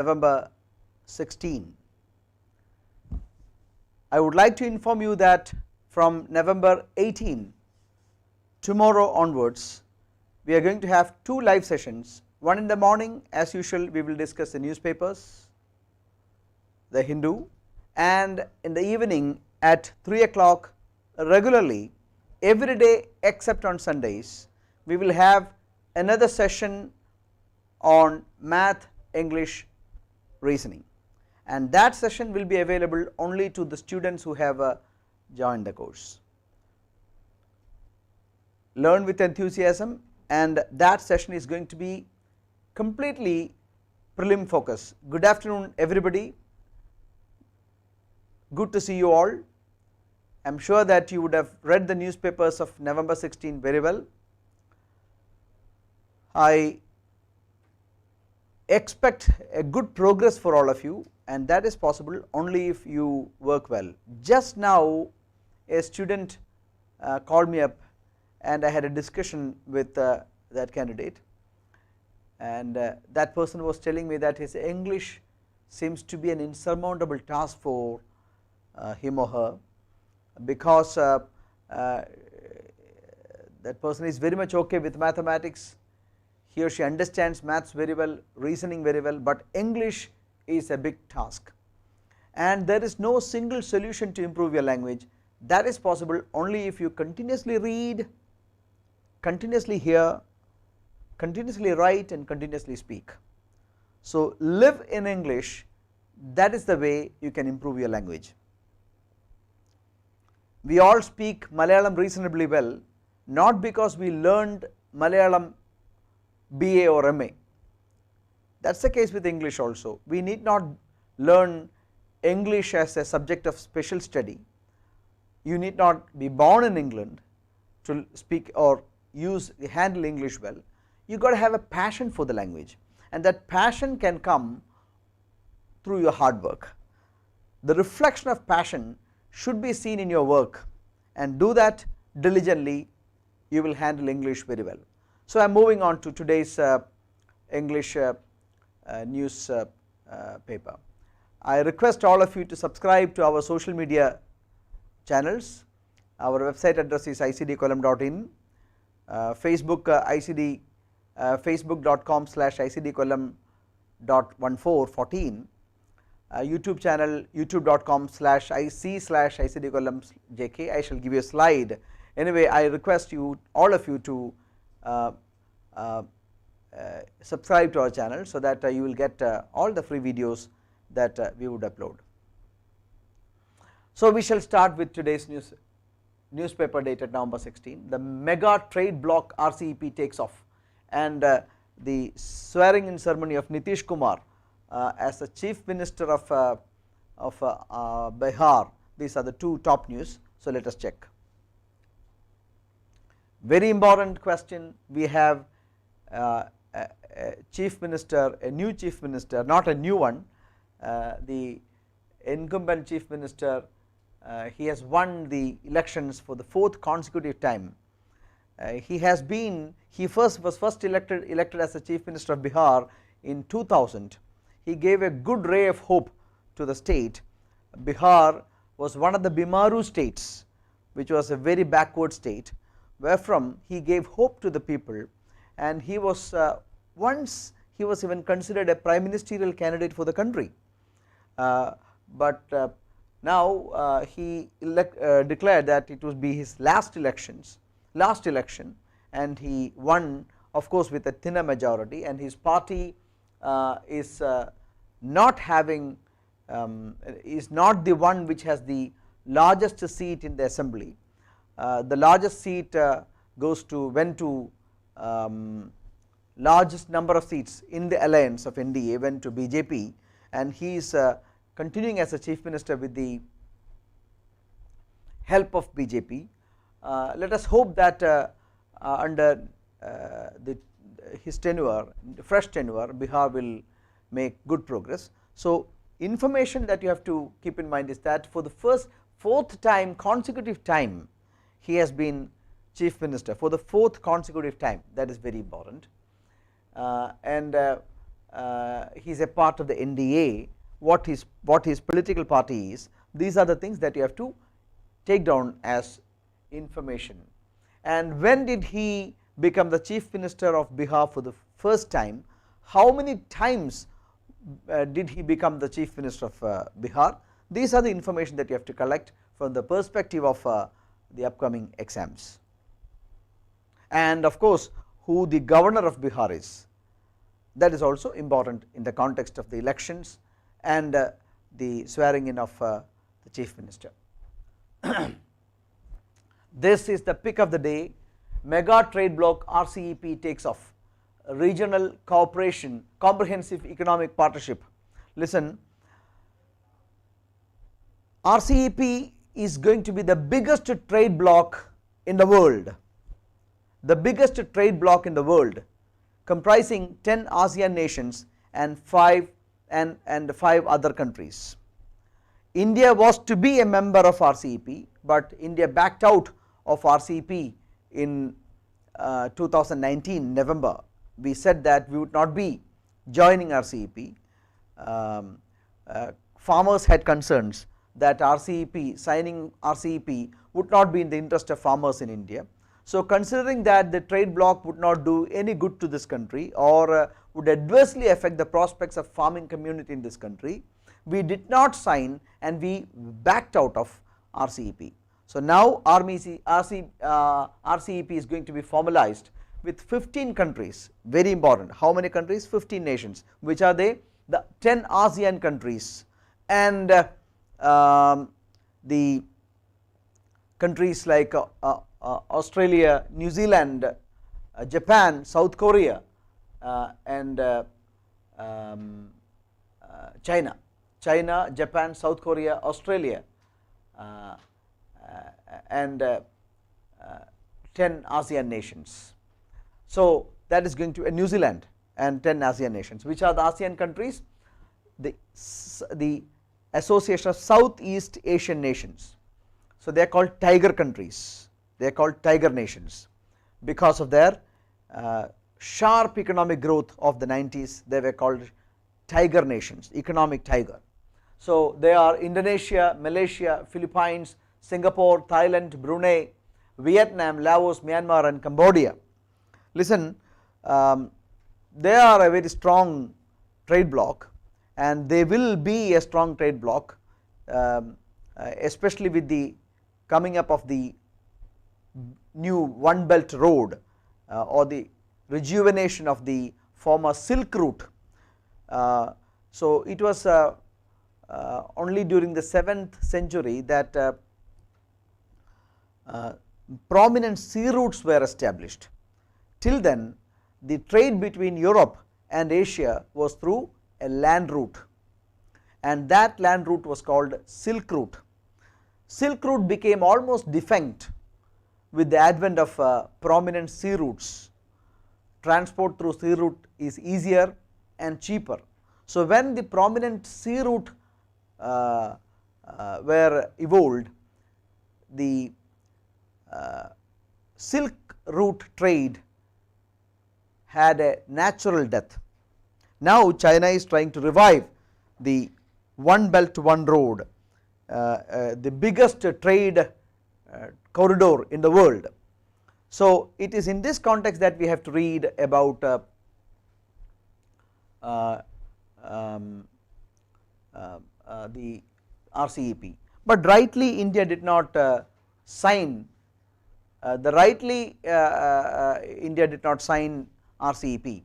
November 16. I would like to inform you that from November 18, tomorrow onwards, we are going to have 2 live sessions. One in the morning, as usual, we will discuss the newspapers, the Hindu, and in the evening at 3 o'clock regularly every day except on Sundays, we will have another session on math, English, reasoning, and that session will be available only to the students who have joined the course. Learn with enthusiasm, and that session is going to be completely prelim focus. Good afternoon everybody, good to see you all. I am sure that you would have read the newspapers of November 16 very well. I expect a good progress for all of you, and that is possible only if you work well. Just now a student called me up and I had a discussion with that candidate, and that person was telling me that his English seems to be an insurmountable task for him or her, because that person is very much okay with mathematics, he or she understands maths very well, reasoning very well, but English is a big task, and there is no single solution to improve your language. That is possible only if you continuously read, continuously hear, continuously write, and continuously speak. So live in English, that is the way you can improve your language. We all speak Malayalam reasonably well, not because we learned Malayalam BA or MA. That is the case with English also. We need not learn English as a subject of special study. You need not be born in England to speak or handle English well. You got to have a passion for the language, and that passion can come through your hard work. The reflection of passion should be seen in your work, and do that diligently, you will handle English very well. So I am moving on to today's English news paper. I request all of you to subscribe to our social media channels. Our website address is icdkollam.in, Facebook ICD facebook.com/icdkollam.1414, YouTube channel youtube.com/ic/icdkollam.jk. I shall give you a slide. Anyway, I request you, all of you, to subscribe to our channel so that you will get all the free videos that we would upload. So we shall start with today's newspaper dated November 16. The mega trade bloc RCEP takes off, and the swearing in ceremony of Nitish Kumar as the Chief Minister of Bihar. These are the 2 top news. So let us check. Very important question. We have a Chief Minister, a new Chief Minister, not a new one. The incumbent Chief Minister, he has won the elections for the 4th consecutive time. He was first elected as the Chief Minister of Bihar in 2000. He gave a good ray of hope to the state. Bihar was one of the Bimaru states, which was a very backward state, wherefrom he gave hope to the people, and he was once he was even considered a prime ministerial candidate for the country, but now he declared that it would be his last election, and he won, of course, with a thinner majority, and his party is not the one which has the largest seat in the assembly. The largest seat went to largest number of seats in the alliance of NDA went to BJP, and he is continuing as a Chief Minister with the help of BJP. Let us hope that under his tenure, fresh tenure, Bihar will make good progress. So information that you have to keep in mind is that for the 4th time consecutive time he has been Chief Minister, for the 4th consecutive time. That is very important, and he is a part of the NDA, what his political party is. These are the things that you have to take down as information. And when did he become the Chief Minister of Bihar for the first time? How many times did he become the Chief Minister of Bihar? These are the information that you have to collect from the perspective of the upcoming exams. And of course, who the Governor of Bihar is, that is also important in the context of the elections and the swearing in of the Chief Minister. This is the pick of the day. Mega Trade Bloc RCEP takes off. Regional Cooperation Comprehensive Economic Partnership. Listen, RCEP is going to be the biggest trade bloc in the world, the biggest trade bloc in the world, comprising 10 ASEAN nations and 5 other countries. India was to be a member of RCEP, but India backed out of RCEP in 2019 November. We said that we would not be joining RCEP. Farmers had concerns that signing RCEP would not be in the interest of farmers in India. So, considering that the trade bloc would not do any good to this country or would adversely affect the prospects of farming community in this country, we did not sign and we backed out of RCEP. So, now RCEP is going to be formalized with 15 countries, very important. How many countries? 15 nations. Which are they? The 10 ASEAN countries and the countries like Australia, New Zealand, Japan, South Korea and China, Japan, South Korea, Australia and 10 ASEAN nations. So, that is going to New Zealand and 10 ASEAN nations. Which are the ASEAN countries? The Association of Southeast Asian Nations. So, they are called tiger countries, they are called tiger nations because of their sharp economic growth of the 90s. They were called tiger nations, economic tiger. So, they are Indonesia, Malaysia, Philippines, Singapore, Thailand, Brunei, Vietnam, Laos, Myanmar and Cambodia. Listen, they are a very strong trade bloc and they will be a strong trade bloc, especially with the coming up of the new One Belt Road or the rejuvenation of the former Silk Route. So, it was only during the 7th century that prominent sea routes were established. Till then, the trade between Europe and Asia was through a land route, and that land route was called Silk Route. Silk Route became almost defunct with the advent of prominent sea routes. Transport through sea route is easier and cheaper. So, when the prominent sea route were evolved, the Silk Route trade had a natural death. Now, China is trying to revive the One Belt One Road, the biggest trade corridor in the world. So, it is in this context that we have to read about the RCEP, but rightly India did not sign India did not sign RCEP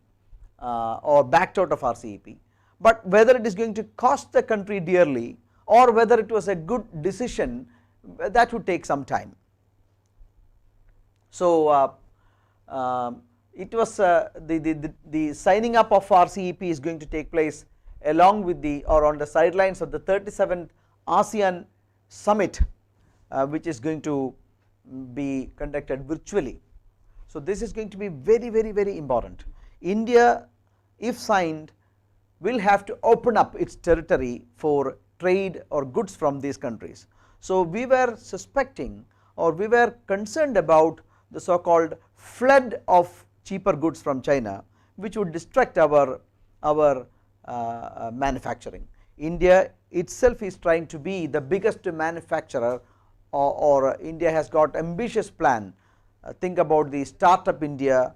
or backed out of RCEP, but whether it is going to cost the country dearly or whether it was a good decision, that would take some time. So, it was the signing up of RCEP is going to take place along with or on the sidelines of the 37th ASEAN summit, which is going to be conducted virtually. So, this is going to be very important. India, if signed, will have to open up its territory for trade or goods from these countries. So, we were suspecting or we were concerned about the so called flood of cheaper goods from China, which would distract our our manufacturing. India itself is trying to be the biggest manufacturer, or India has got ambitious plan. Think about the Startup India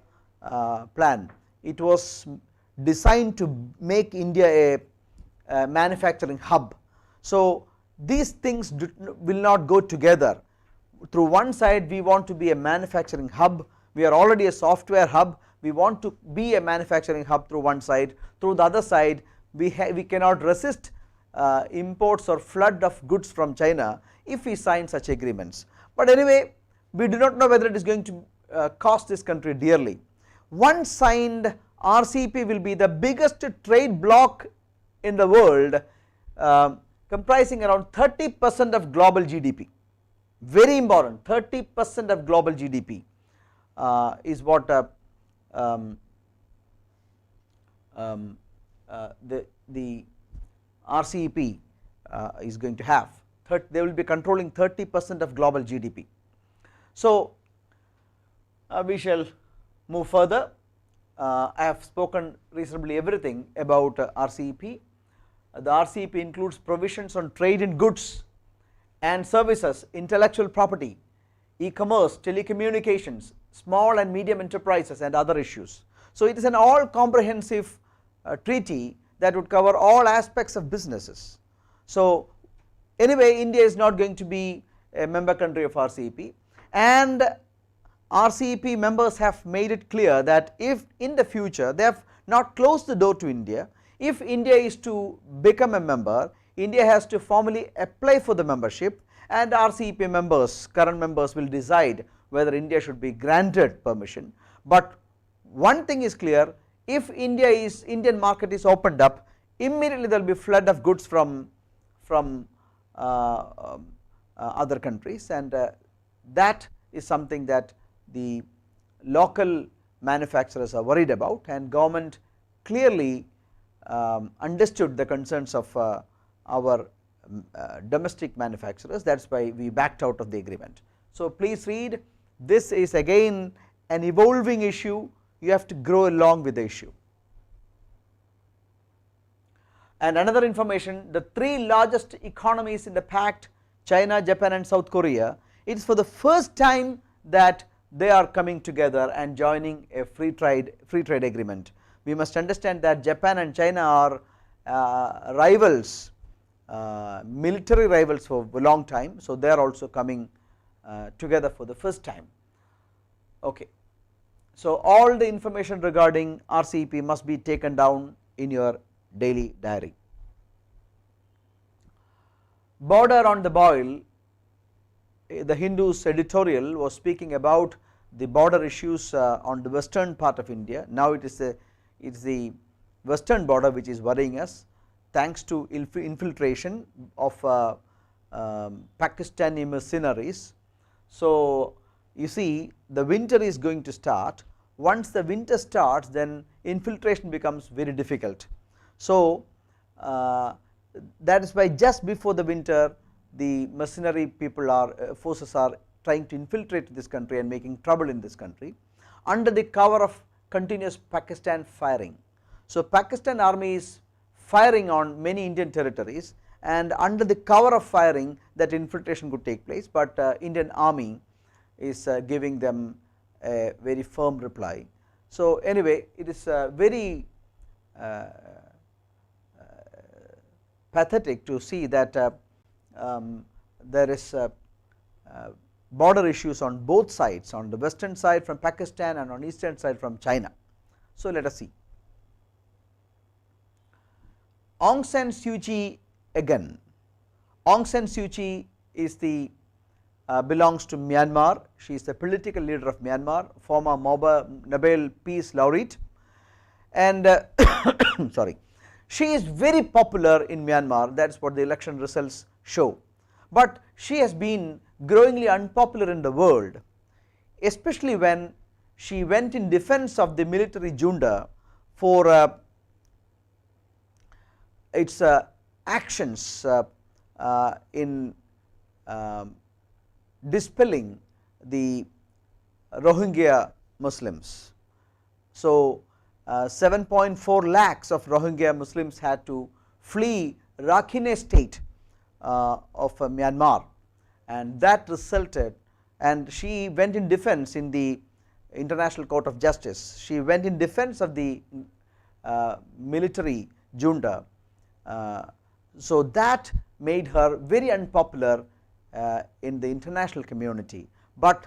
plan. It was designed to make India a manufacturing hub. So, these things will not go together. Through one side we want to be a manufacturing hub, we are already a software hub, we want to be a manufacturing hub through one side. Through the other side we cannot resist imports or flood of goods from China if we sign such agreements. But anyway, we do not know whether it is going to cost this country dearly. Once signed, RCEP will be the biggest trade bloc in the world, comprising around 30% of global GDP. Very important, 30% of global GDP is what the RCEP is going to have. They will be controlling 30% of global GDP. So, we shall move further. I have spoken reasonably everything about RCEP. The RCEP includes provisions on trade in goods and services, intellectual property, e-commerce, telecommunications, small and medium enterprises and other issues. So, it is an all comprehensive treaty that would cover all aspects of businesses. So, anyway, India is not going to be a member country of RCEP, and RCEP members have made it clear that if in the future they have not closed the door to India, if India is to become a member, India has to formally apply for the membership, and RCEP members, current members, will decide whether India should be granted permission. But one thing is clear, if Indian market is opened up, immediately there will be flood of goods from other countries, and that is something that the local manufacturers are worried about, and government clearly understood the concerns of our domestic manufacturers. That is why we backed out of the agreement. So, please read, this is again an evolving issue, you have to grow along with the issue. And another information, the three largest economies in the pact, China, Japan and South Korea, it is for the first time that they are coming together and joining a free trade agreement. We must understand that Japan and China are rivals, military rivals for a long time. So, they are also coming together for the first time. Okay. So, all the information regarding RCEP must be taken down in your daily diary. Border on the boil, the Hindu's editorial was speaking about the border issues on the western part of India. Now it is the western border which is worrying us, thanks to infiltration of Pakistani mercenaries. So, you see, the winter is going to start. Once the winter starts, then infiltration becomes very difficult. So, that is why just before the winter, the mercenary people forces are trying to infiltrate this country and making trouble in this country under the cover of continuous Pakistan firing. So, Pakistan army is firing on many Indian territories, and under the cover of firing that infiltration could take place, but Indian army is giving them a very firm reply. So, anyway, it is very pathetic to see that there is border issues on both sides, on the western side from Pakistan and on eastern side from China. So, let us see. Aung San Suu Kyi again. Aung San Suu Kyi is the belongs to Myanmar. She is the political leader of Myanmar, former Nobel Peace Laureate, and sorry, she is very popular in Myanmar. That is what the election results show. But she has been growingly unpopular in the world, especially when she went in defense of the military junta for its actions in dispelling the Rohingya Muslims. So, 7.4 lakhs of Rohingya Muslims had to flee Rakhine state of Myanmar, and that resulted, and she went in defense in the International Court of Justice. She went in defense of the military junta. So that made her very unpopular in the international community, but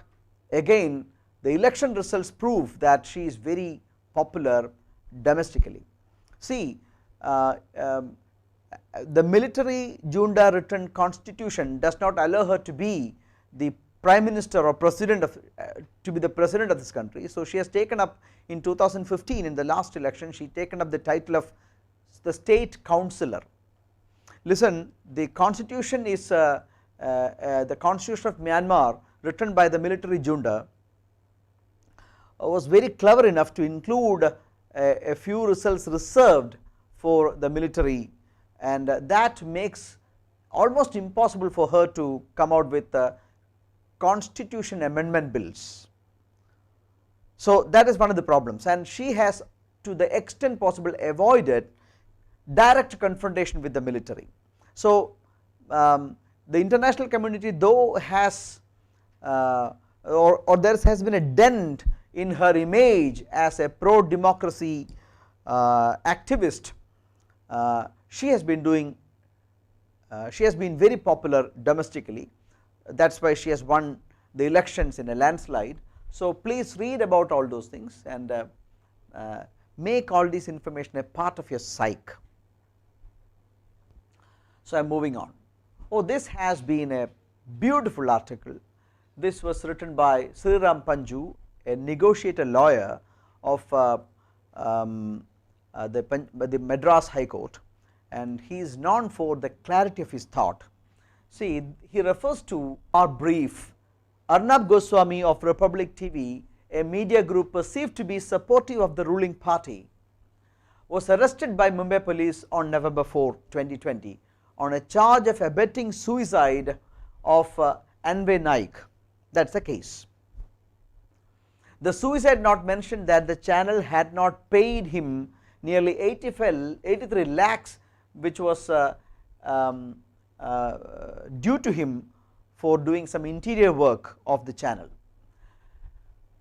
again the election results prove that she is very popular domestically. See, the military junta written constitution does not allow her to be the prime minister or president of to be the president of this country. So she has taken up in 2015, in the last election, she taken up the title of the state councillor. Listen, the constitution is the constitution of Myanmar written by the military junta was very clever enough to include a few results reserved for the military, and that makes almost impossible for her to come out with constitution amendment bills. So that is one of the problems, and she has to the extent possible avoided direct confrontation with the military. So the international community though has or there has been a dent in her image as a pro democracy activist. She has been doing she has been very popular domestically, that is why she has won the elections in a landslide. So please read about all those things and make all this information a part of your psyche. So I am moving on. Oh, this has been a beautiful article. This was written by Sriram Panju, a negotiator lawyer of the Madras High Court, and he is known for the clarity of his thought. See, he refers to our brief. Arnab Goswami of Republic TV, a media group perceived to be supportive of the ruling party, was arrested by Mumbai police on November 4, 2020 on a charge of abetting suicide of 𝐿𝐴𝐴 Naik. That is the case. The suicide note mentioned that the channel had not paid him nearly 83 lakhs, which was due to him for doing some interior work of the channel.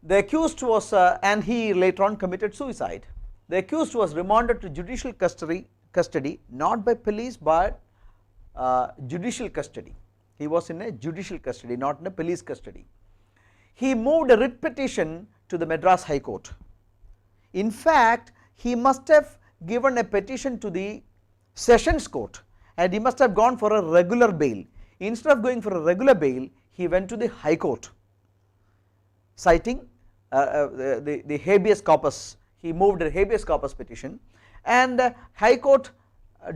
The accused was and he later on committed suicide. The accused was remanded to judicial custody not by police but judicial custody. He was in a judicial custody, not in a police custody. He moved a writ petition to the Madras High Court. In fact, he must have given a petition to the Sessions Court and he must have gone for a regular bail. Instead of going for a regular bail, he went to the High Court citing the habeas corpus. He moved a habeas corpus petition and High Court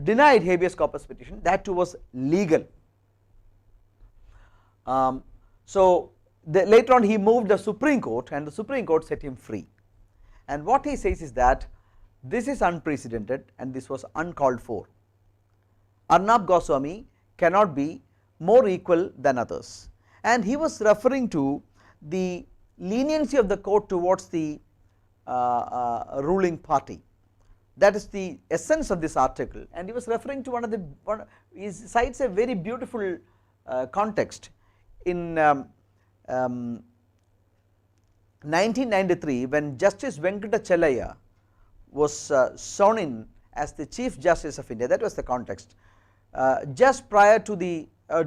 denied habeas corpus petition, that too was legal. So later on he moved the Supreme Court and the Supreme Court set him free, and what he says is that this is unprecedented and this was uncalled for. Arnab Goswami cannot be more equal than others, and he was referring to the leniency of the court towards the ruling party. That is the essence of this article, and he was referring to he cites a very beautiful context. In 1993, when Justice Venkatachalaya was sworn in as the Chief Justice of India, that was the context. Just prior to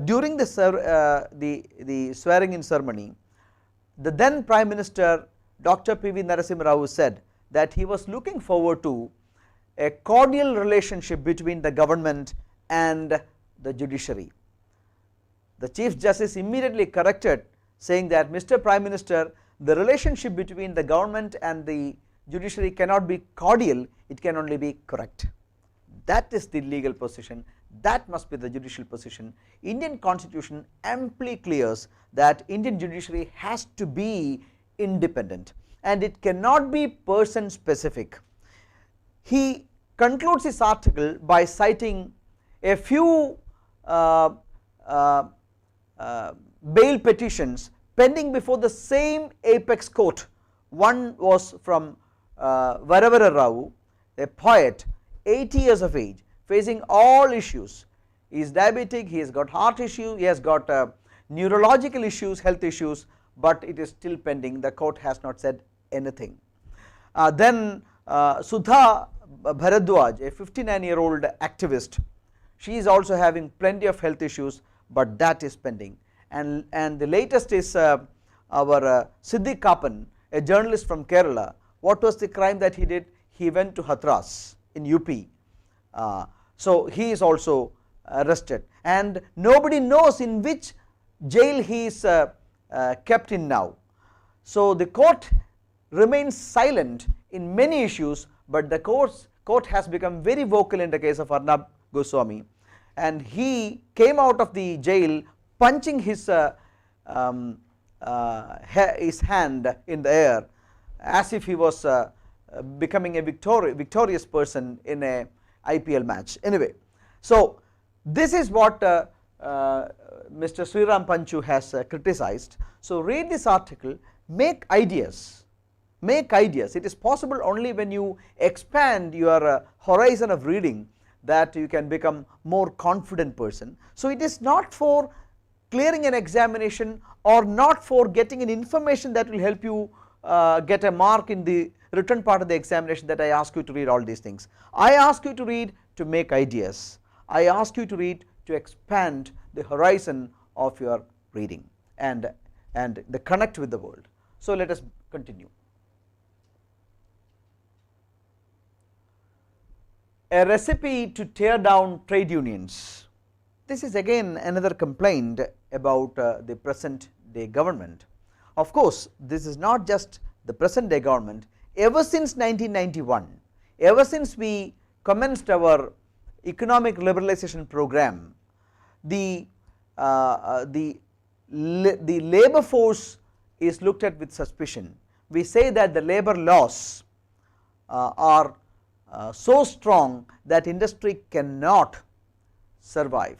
during the swearing in ceremony, the then Prime Minister Dr. P.V. Narasimha Rao said that he was looking forward to a cordial relationship between the government and the judiciary. The Chief Justice immediately corrected, saying that, Mr. Prime Minister, the relationship between the government and the judiciary cannot be cordial, it can only be correct. That is the legal position, that must be the judicial position. Indian constitution amply clears that Indian judiciary has to be independent and it cannot be person specific. He concludes his article by citing a few bail petitions pending before the same apex court. One was from Varavara Rao, a poet, 80 years of age, facing all issues. He is diabetic, he has got heart issue, he has got neurological issues, health issues, but it is still pending. The court has not said anything. Then Sudha Bharadwaj, a 59-year-old activist, she is also having plenty of health issues, but that is pending. And the latest is our Siddiq Kapan, a journalist from Kerala. What was the crime that he did? He went to Hathras in UP. So he is also arrested, and nobody knows in which jail he is kept in now. So the court remains silent in many issues, but the court has become very vocal in the case of Arnab Goswami, and he came out of the jail punching his hand in the air as if he was becoming a victorious person in a IPL match. Anyway, so this is what Mr. Sriram Panchu has criticized. So read this article, make ideas, it is possible only when you expand your horizon of reading that you can become more confident person. So it is not for clearing an examination or not for getting an information that will help you get a mark in the written part of the examination that I ask you to read all these things. I ask you to read to make ideas, I ask you to read to expand the horizon of your reading and the connect with the world. So let us continue. A recipe to tear down trade unions. This is again another complaint about the present day government. Of course, this is not just the present day government. Ever since 1991, ever since we commenced our economic liberalization program, the labor force is looked at with suspicion. We say that the labor laws are so strong that industry cannot survive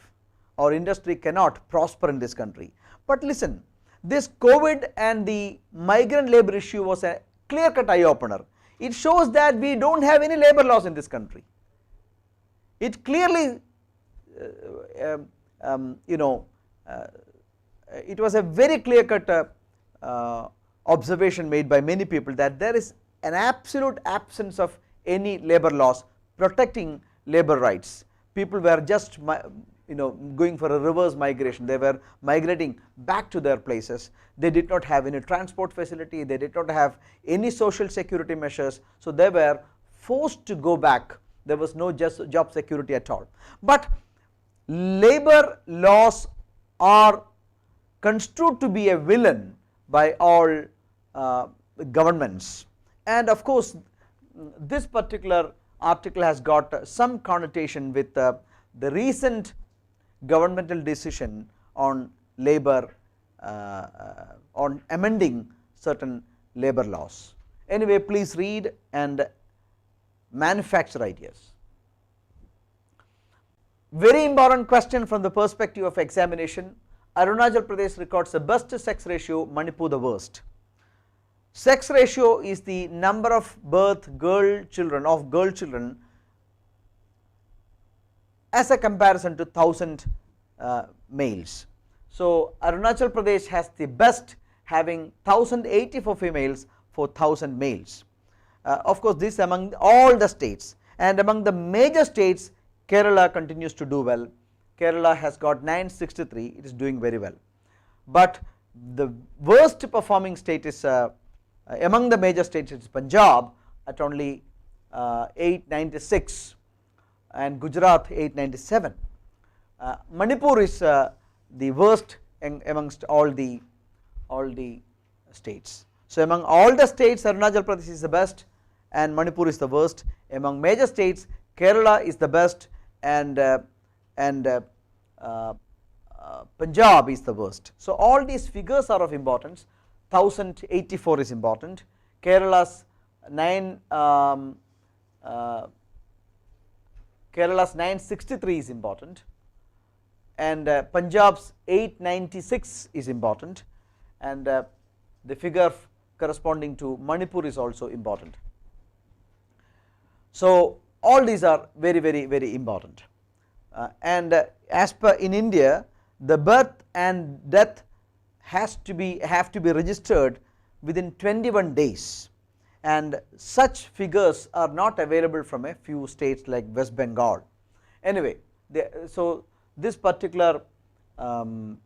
or industry cannot prosper in this country. But listen, this COVID and the migrant labor issue was a clear-cut eye-opener. It shows that we do not have any labor laws in this country. It clearly it was a very clear-cut observation made by many people that there is an absolute absence of any labor laws protecting labor rights. People were just going for a reverse migration. They were migrating back to their places. They did not have any transport facility, they did not have any social security measures, so they were forced to go back. There was no just job security at all. But labor laws are construed to be a villain by all governments, and of course this particular article has got some connotation with the recent governmental decision on labor, on amending certain labor laws. Anyway, please read and manufacture ideas. Very important question from the perspective of examination. Arunachal Pradesh records the best sex ratio, Manipur the worst. Sex ratio is the number of girl children as a comparison to 1000 males. So Arunachal Pradesh has the best, having 1084 females for 1000 males. Of course, this among all the states, and among the major states Kerala continues to do well. Kerala has got 963, it is doing very well. But the worst performing state is among the major states, it is Punjab at only 896 and Gujarat 897. Manipur is the worst amongst all the states. So among all the states, Arunachal Pradesh is the best and Manipur is the worst. Among major states, Kerala is the best and Punjab is the worst. So all these figures are of importance. 1084 is important. Kerala's 963 is important, and Punjab's 896 is important, and the figure corresponding to Manipur is also important. So, all these are very important, and as per in India, the birth and death have to be registered within 21 days, and such figures are not available from a few states like West Bengal. Anyway, so this particular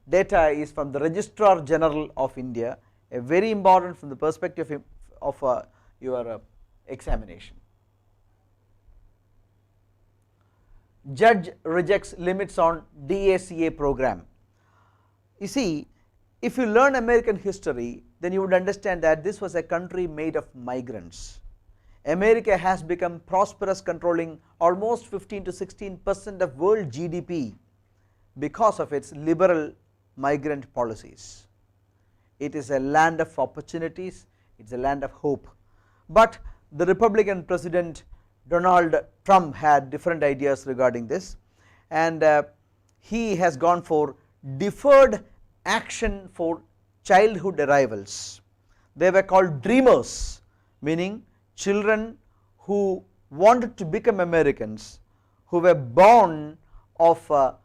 data is from the Registrar General of India, a very important from the perspective of your examination. Judge rejects limits on DACA program. You see, if you learn American history, then you would understand that this was a country made of migrants. America has become prosperous, controlling almost 15 to 16% of world GDP because of its liberal migrant policies. It is a land of opportunities, it is a land of hope, but the Republican President Donald Trump had different ideas regarding this, and he has gone for deferred action for childhood arrivals. They were called dreamers, meaning children who wanted to become Americans, who were born of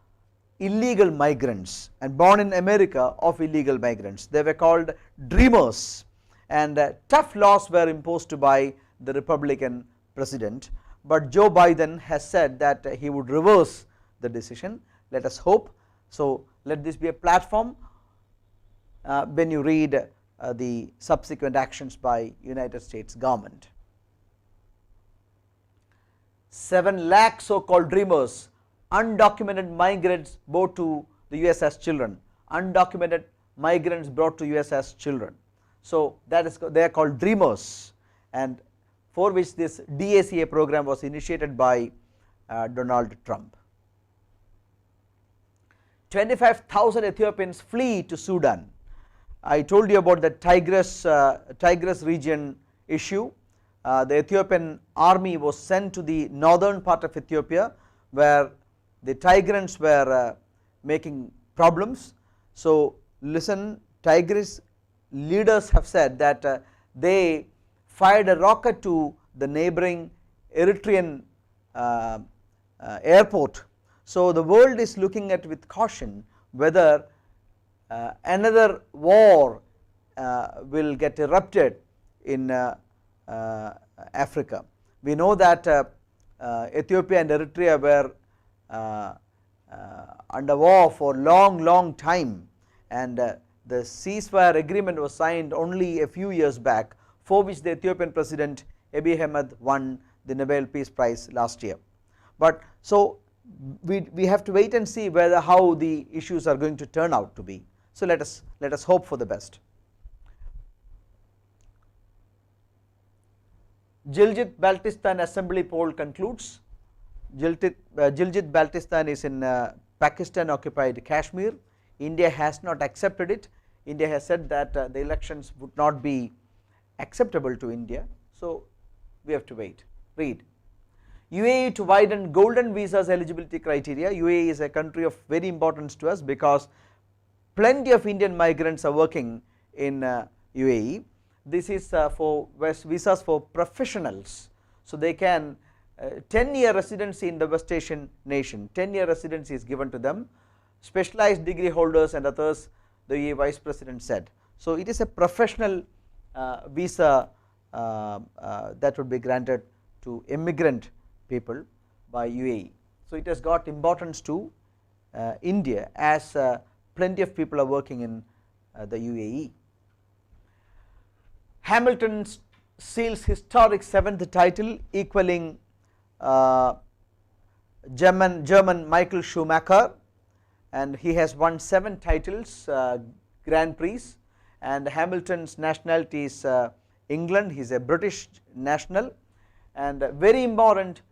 illegal migrants and born in America of illegal migrants. They were called dreamers, and tough laws were imposed by the Republican president, but Joe Biden has said that he would reverse the decision. Let us hope. So, let this be a platform when you read the subsequent actions by United States government. 7 lakh so called dreamers, undocumented migrants brought to the US as children, undocumented migrants brought to US as children. So, that is, they are called dreamers, and for which this DACA program was initiated by Donald Trump. 25,000 Ethiopians flee to Sudan. I told you about the Tigris region issue. The Ethiopian army was sent to the northern part of Ethiopia, where the Tigrans were making problems. So, listen, Tigris leaders have said that they fired a rocket to the neighboring Eritrean airport. So, the world is looking at with caution whether another war will get erupted in Africa. We know that Ethiopia and Eritrea were under war for long time, and the ceasefire agreement was signed only a few years back, for which the Ethiopian president Abiy Ahmed won the Nobel Peace Prize last year. But so we have to wait and see whether how the issues are going to turn out to be. So, let us hope for the best. Gilgit-Baltistan assembly poll concludes. Gilgit-Baltistan is in Pakistan occupied Kashmir. India has not accepted it. India has said that the elections would not be acceptable to India. So, we have to wait. Read. UAE to widen golden visas eligibility criteria. UAE is a country of very importance to us because plenty of Indian migrants are working in UAE. This is for visas for professionals. So, they can 10-year residency in the West Asian nation, 10-year residency is given to them, specialized degree holders and others, the UAE Vice President said. So, it is a professional visa that would be granted to immigrant people by UAE. So, it has got importance to India, as plenty of people are working in the UAE. Hamilton seals historic 7th title, equaling German Michael Schumacher, and he has won 7 titles, Grand Prix, and Hamilton's nationality is England. He is a British national, and very important,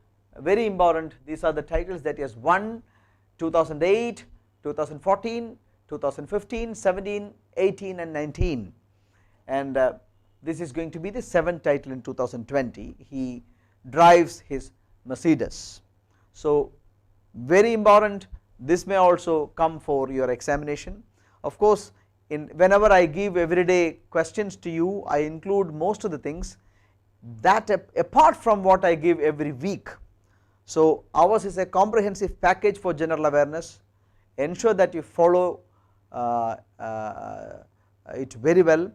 these are the titles that he has won: 2008, 2014, 2015, 17, 18 and 19, and this is going to be the 7th title in 2020. He drives his Mercedes. So, very important, this may also come for your examination. Of course, whenever I give everyday questions to you, I include most of the things. that apart from what I give every week. So, ours is a comprehensive package for general awareness. Ensure that you follow it very well,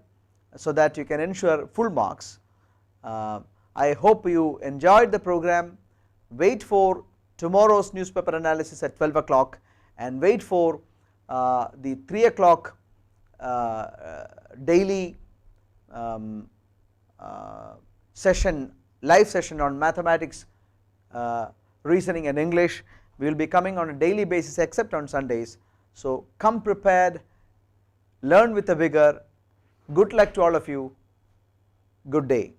so that you can ensure full marks. I hope you enjoyed the program. Wait for tomorrow's newspaper analysis at 12 o'clock, and wait for the 3 o'clock daily session, live session on mathematics, reasoning and English. We will be coming on a daily basis except on Sundays. So, come prepared, learn with a vigor. Good luck to all of you. Good day.